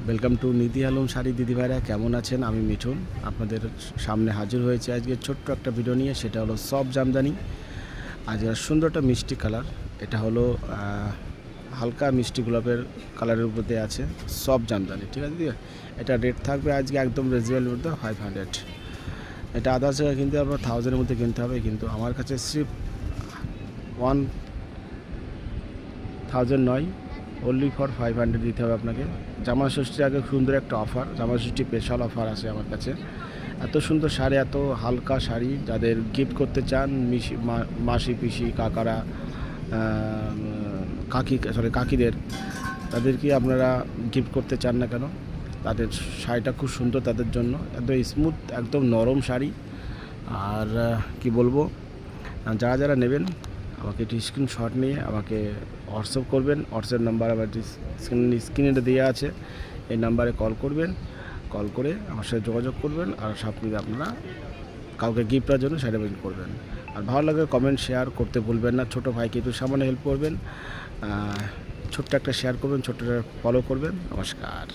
Welcome to নিধি আলম শাড়ি দিদিভাইরা, কেমন আছেন? আমি মিঠুন আপনাদের সামনে হাজির হয়েছে আজকে ছোট্ট একটা ভিডিও নিয়ে। সেটা হলো সফট জামদানি। আজকে সুন্দর একটা মিষ্টি কালার, এটা হলো হালকা মিষ্টি গোলাপের কালারের উপর দিয়ে আছে সফট জামদানি, ঠিক আছে দিদি। এটা রেট থাকবে আজকে একদম রিজনেবল মধ্যে 500। এটা আদার্স জায়গায় কিনতে হবে 1000-এর মধ্যে কিনতে হবে, কিন্তু আমার কাছে সিফ 1000 নয়, অনলি ফর 500 দিতে হবে আপনাকে। জামা ষষ্ঠীর আগে সুন্দর একটা অফার, জামা ষষ্ঠী স্পেশাল অফার আছে আমার কাছে। এত সুন্দর শাড়ি, এত হালকা শাড়ি, যাদের গিফট করতে চান মাসি পিসি কাকারা কাকিদের, তাদেরকে আপনারা গিফট করতে চান না কেন, তাদের শাড়িটা খুব সুন্দর তাদের জন্য। একদম স্মুথ, একদম নরম শাড়ি। আর কি বলবো, যারা যারা নেবেন আমাকে একটি স্ক্রিনশট নিয়ে আমাকে হোয়াটসঅ্যাপ করবেন। হোয়াটসঅ্যাপ নাম্বার আমার স্ক্রিনে দেওয়া আছে, এই নাম্বারে কল করবেন। কল করে আমার সাথে যোগাযোগ করবেন, আর সব কিছু আপনারা কাউকে গিফটের জন্য শাড়ি বুকিং করবেন। আর ভালো লাগে কমেন্ট শেয়ার করতে ভুলবেন না। ছোটো ভাইকে একটু সামান্য হেল্প করবেন, ছোট্ট একটা শেয়ার করবেন, ছোট্ট একটা ফলো করবেন। নমস্কার।